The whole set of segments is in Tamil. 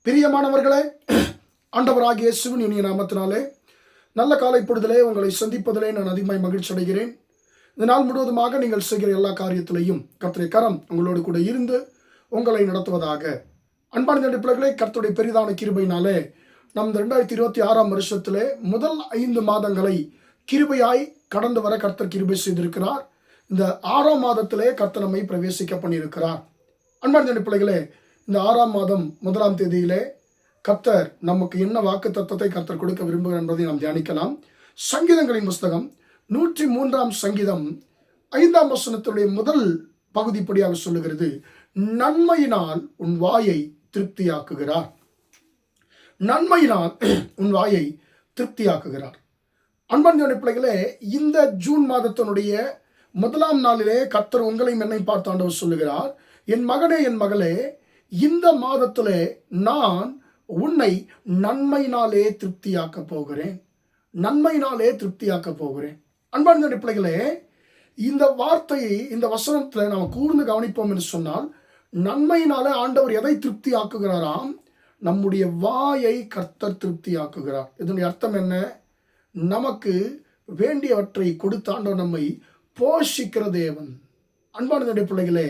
பிரியமானவர்களே, ஆண்டவராகிய இயேசுவின் இனிய நாமத்தினாலே நல்ல காலை பொழுதிலே உங்களை சந்திப்பதிலே நான் அதிகமாய் மகிழ்ச்சி அடைகிறேன். இந்த நாள் முழுவதுமாக நீங்கள் செய்கிற எல்லா காரியத்திலையும் கர்த்தருடைய கரம் உங்களோடு கூட இருந்து உங்களை நடத்துவதாக. அன்பான பிள்ளைகளே, கர்த்தருடைய பெரிதான கிருபையினாலே நம் 2026 வருஷத்திலே முதல் 5 மாதங்களை கிருபையாய் கடந்து வர கர்த்தர் கிருபை செய்திருக்கிறார். இந்த 6ஆம் மாதத்திலே கர்த்தர் நம்மை பிரவேசிக்க பண்ணியிருக்கிறார். அன்பான பிள்ளைகளே, இந்த 6ஆம் மாதம் 1ஆம் தேதியிலே கர்த்தர் நமக்கு என்ன வாக்கு தத்தத்தை கர்த்தர் கொடுக்க விரும்புகிறார் என்பதை நாம் தியானிக்கலாம். சங்கீதங்களின் புஸ்தகம் 103ஆம் சங்கீதம் 5ஆம் வசனத்தினுடைய முதல் பகுதிப்படியாக சொல்லுகிறது, நன்மையினால் உன் வாயை திருப்தியாக்குகிறார். நன்மையினால் உன் வாயை திருப்தியாக்குகிறார். அன்பான பிள்ளைகளே, இந்த ஜூன் மாதத்தினுடைய 1ஆம் நாளிலே கர்த்தர் உங்களையும் என்னை பார்த்து ஆண்டவர் சொல்லுகிறார், என் மகனே, என் மகளே, இந்த மாதத்திலே நான் உன்னை நன்மையினாலே திருப்தியாக்க போகிறேன். நன்மையினாலே திருப்தியாக்க போகிறேன். அன்பான பிள்ளைகளே, இந்த வார்த்தையை இந்த வசனத்தில் நாம் கூர்ந்து கவனிப்போம் என்று சொன்னால், நன்மையினாலே ஆண்டவர் எதை திருப்தி ஆக்குகிறாராம்? நம்முடைய வாயை கர்த்தர் திருப்தி ஆக்குகிறார். இதனுடைய அர்த்தம் என்ன? நமக்கு வேண்டியவற்றை கொடுத்த ஆண்டவர் நம்மை போஷிக்கிற தேவன். அன்பான பிள்ளைகளே,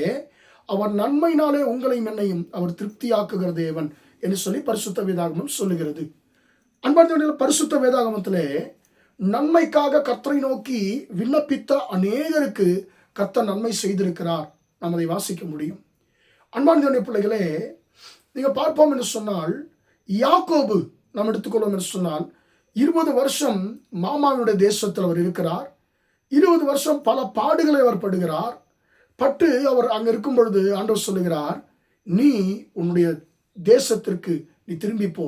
அவர் நன்மையினாலே உங்களையும் என்னையும் அவர் திருப்தியாக்குகிற தேவன் என்று சொல்லி பரிசுத்த வேதாகமம் சொல்லுகிறது. அன்பான பரிசுத்த வேதாகமத்திலே நன்மைக்காக கர்த்தரை நோக்கி விண்ணப்பித்த அநேகருக்கு கர்த்தர் நன்மை செய்திருக்கிறார். நாம் அதை வாசிக்க முடியும். அன்பான பிள்ளைகளே, நீங்கள் பார்ப்போம் என்று சொன்னால், யாக்கோபு நாம் எடுத்துக்கொள்வோம் என்று சொன்னால், 20 வருஷம் மாமாவுடைய தேசத்தில் அவர் இருக்கிறார். 20 வருஷம் பல பாடுகளை அவர் படுகிறார். பட்டு அவர் அங்கே இருக்கும் பொழுது ஆண்டவர் சொல்லுகிறார், நீ உன்னுடைய தேசத்திற்கு நீ திரும்பி போ,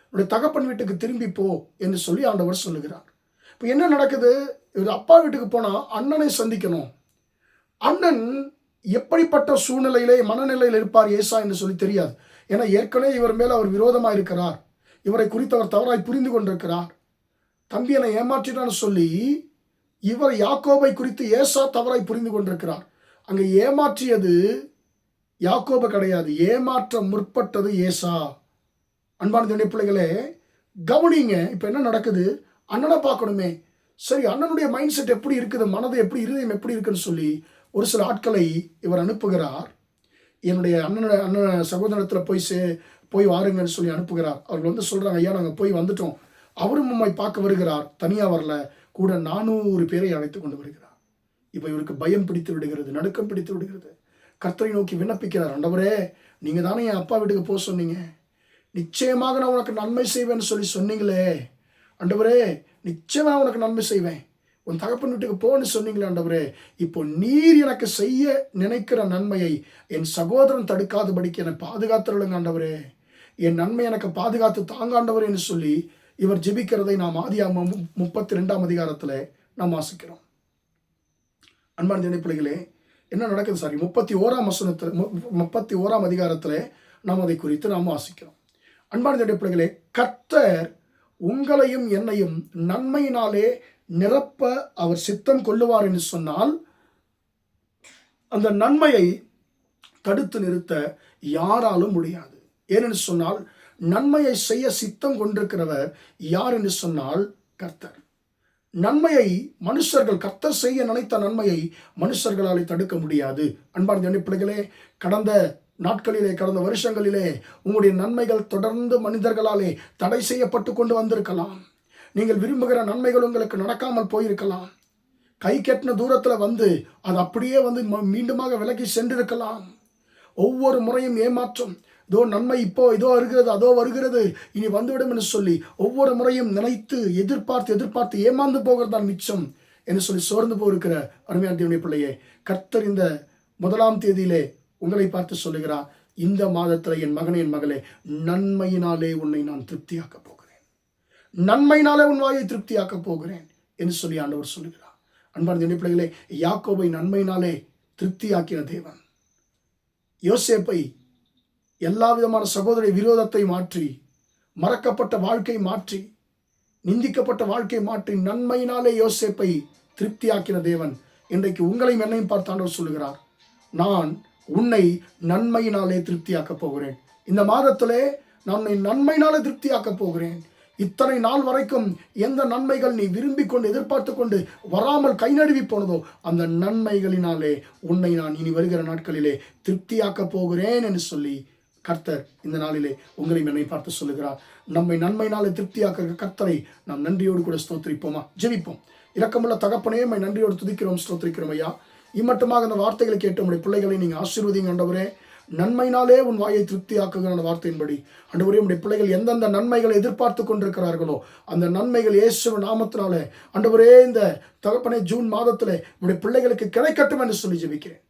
உன்னுடைய தகப்பன் வீட்டுக்கு திரும்பி போ என்று சொல்லி ஆண்டவர் சொல்லுகிறார். இப்போ என்ன நடக்குது? இவர் அப்பா வீட்டுக்கு போனால் அண்ணனை சந்திக்கணும். அண்ணன் எப்படிப்பட்ட சூழ்நிலையிலே மனநிலையில் இருப்பார் ஏசா என்று சொல்லி தெரியாது. ஏன்னா ஏற்கனவே இவர் மேலே அவர் விரோதமாக இருக்கிறார். இவரை குறித்து அவர் தவறாய் புரிந்து கொண்டிருக்கிறார். தம்பி என்னை ஏமாற்றினான்னு சொல்லி இவர் யாக்கோபை குறித்து ஏசா தவறாய் புரிந்து கொண்டிருக்கிறார். அங்கே ஏமாற்றியது யாக்கோபு கிடையாது, ஏமாற்ற முற்பட்டது ஏசா. அன்பான தேவனுடைய பிள்ளைகளே, கவனிங்க. இப்போ என்ன நடக்குது? அண்ணனை பார்க்கணுமே, சரி அண்ணனுடைய மைண்ட் செட் எப்படி இருக்குது, மனது எப்படி, இருதயம் எப்படி இருக்குன்னு சொல்லி ஒரு சில ஆட்களை இவர் அனுப்புகிறார். என்னுடைய அண்ணன் சகோதரத்தில் போய் வாருங்கன்னு சொல்லி அனுப்புகிறார். அவர்கள் வந்து சொல்கிறாங்க, ஐயா நாங்கள் போய் வந்துட்டோம். அவரும் நம்மை பார்க்க வருகிறார். தனியாக வரல, கூட 400 பேரை அழைத்து கொண்டு வருகிறார். இப்போ இவருக்கு பயம் பிடித்து விடுகிறது, நடுக்கம் பிடித்து விடுகிறது. கர்த்தரை நோக்கி விண்ணப்பிக்கிறார், ஆண்டவரே, நீங்கள் தானே என் அப்பா வீட்டுக்கு போக சொன்னீங்க, நிச்சயமாக நான் உனக்கு நன்மை செய்வேன்னு சொல்லி சொன்னீங்களே ஆண்டவரே, நிச்சயமாக உனக்கு நன்மை செய்வேன், உன் தகப்பன் வீட்டுக்கு போன்னு சொன்னீங்களே ஆண்டவரே, இப்போ நீர் எனக்கு செய்ய நினைக்கிற நன்மையை என் சகோதரன் தடுக்காதபடிக்கு என்னை பாதுகாத்துருங்க ஆண்டவரே, என் நன்மை எனக்கு பாதுகாத்து தாங்க ஆண்டவரே என்று சொல்லி இவர் ஜெபிக்கிறதை நாம் ஆதியாகமம் 32ஆம் அதிகாரத்தில் நாம் வாசிக்கிறோம். அன்பான தேவனுடைய பிள்ளைகளே, என்ன நடக்குது? 31ஆம் அதிகாரத்தில் நாம் அதை குறித்து நாம் வாசிக்கிறோம். அன்பான தேவனுடைய பிள்ளைகளே, கர்த்தர் உங்களையும் என்னையும் நன்மையினாலே நிரப்ப அவர் சித்தம் கொள்ளுவார் என்று சொன்னால், அந்த நன்மையை தடுத்து நிறுத்த யாராலும் முடியாது. ஏனென்று சொன்னால், நன்மையை செய்ய சித்தம் கொண்டிருக்கிறவர் யார் என்று சொன்னால் கர்த்தர். நன்மையை மனுஷர்கள், கர்த்தர் செய்ய நினைத்த நன்மையை மனுஷர்களாலே தடுக்க முடியாது. அன்பான தேவனுடைய பிள்ளைகளே, கடந்த நாட்களிலே, கடந்த வருஷங்களிலே உங்களுடைய நன்மைகள் தொடர்ந்து மனிதர்களாலே தடை செய்யப்பட்டு கொண்டு வந்திருக்கலாம். நீங்கள் விரும்புகிற நன்மைகள் உங்களுக்கு நடக்காமல் போயிருக்கலாம். கை கெட்டின தூரத்தில் வந்து அது அப்படியே வந்து மீண்டுமாக விலகி சென்றிருக்கலாம். ஒவ்வொரு முறையும் ஏமாற்றம், இதோ நன்மை இப்போ இதோ வருகிறது, அதோ வருகிறது, இனி வந்துவிடும் என்று சொல்லி ஒவ்வொரு முறையும் நினைத்து எதிர்பார்த்து ஏமாந்து போகிறதான் மிச்சம் என்று சொல்லி சோர்ந்து போயிருக்கிற அருமையான தேவனுடைய பிள்ளையே, கர்த்தர் இந்த 1ஆம் தேதியிலே உங்களை பார்த்து சொல்லுகிறார், இந்த மாதத்தில் என் மகனே, என் மகளே, நன்மையினாலே உன்னை நான் திருப்தியாக்க போகிறேன், நன்மையினாலே உன் வாயை திருப்தியாக்க போகிறேன் என்று சொல்லி ஆண்டவர் சொல்லுகிறார். அன்பான தேவனுடைய பிள்ளைகளே, யாக்கோபை நன்மையினாலே திருப்தியாக்கின தேவன் யோசேப்பை எல்லா விதமான சகோதர விரோதத்தை மாற்றி, மறக்கப்பட்ட வாழ்க்கை மாற்றி, நிந்திக்கப்பட்ட வாழ்க்கை மாற்றி நன்மையினாலே யோசேப்பை திருப்தியாக்கின தேவன் இன்றைக்கு உங்களையும் என்னையும் பார்த்தாண்டவர் சொல்லுகிறார், நான் உன்னை நன்மையினாலே திருப்தியாக்க போகிறேன். இந்த மாதத்திலே நான் உன்னை நன்மையினால திருப்தியாக்க போகிறேன். இத்தனை நாள் வரைக்கும் எந்த நன்மைகள் நீ விரும்பி கொண்டு எதிர்பார்த்து கொண்டு வராமல் கை நழுவி போனதோ அந்த நன்மைகளினாலே உன்னை நான் இனி வருகிற நாட்களிலே திருப்தியாக்க போகிறேன் என்று சொல்லி கர்த்தர் இந்த நாளிலே உங்களையும் என்னை பார்த்து சொல்லுகிறார். நம்மை நன்மையினாலே திருப்தியாக்குற கர்த்தரை நாம் நன்றியோடு கூட ஸ்தோத்திரிப்போமா? ஜெபிப்போம். இரக்கமுள்ள தகப்பனே, நம்மை நன்றியோடு துதிக்கிறோம், ஸ்தோத்திரிக்கிறோம் ஐயா. இம்மட்டுமாக அந்த வார்த்தைகளை கேட்டு உங்களுடைய பிள்ளைகளை நீங்கள் ஆசீர்வதிங்க ஆண்டவரே. நன்மையினாலே உன் வாயை திருப்தியாக்குகிற அந்த வார்த்தையின்படி ஆண்டவரே, உடைய பிள்ளைகள் எந்தெந்த நன்மைகளை எதிர்பார்த்து கொண்டிருக்கிறார்களோ அந்த நன்மைகள் இயேசுவின் நாமத்தினாலே ஆண்டவரே இந்த தகப்பனே ஜூன் மாதத்திலே உடைய பிள்ளைகளுக்கு கிடைக்கட்டும் என்று சொல்லி ஜெபிக்கிறேன்.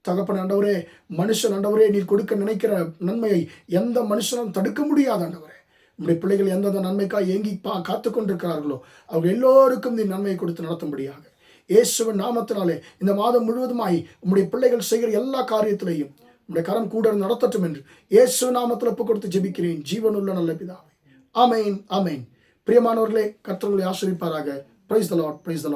தகப்பனே ஆண்டவரே, மனுஷன் ஆண்டவரே நீர் கொடுக்க நினைக்கிற நன்மையை எந்த மனுஷனும் தடுக்க முடியாது ஆண்டவரே. உடைய பிள்ளைகள் எந்தெந்த நன்மைக்காக ஏங்கி காத்து கொண்டிருக்கிறார்களோ அவங்க எல்லோருக்கும் நீ நன்மையை கொடுத்து நடத்தும்படியாக இயேசுவின் நாமத்தினாலே இந்த மாதம் முழுவதுமாய் உம்முடைய பிள்ளைகள் செய்கிற எல்லா காரியத்திலையும் உடைய கரம் கூட நடத்தட்டும் என்று இயேசுவின் நாமத்தில் ஒப்பு கொடுத்து ஜெபிக்கிறேன் ஜீவனுள்ள நல்ல பிதாவே. ஆமென், ஆமென். பிரியமானவர்களே, கர்த்தர் உங்களை ஆசீர்வதிப்பாராக. Praise the Lord, praise the Lord.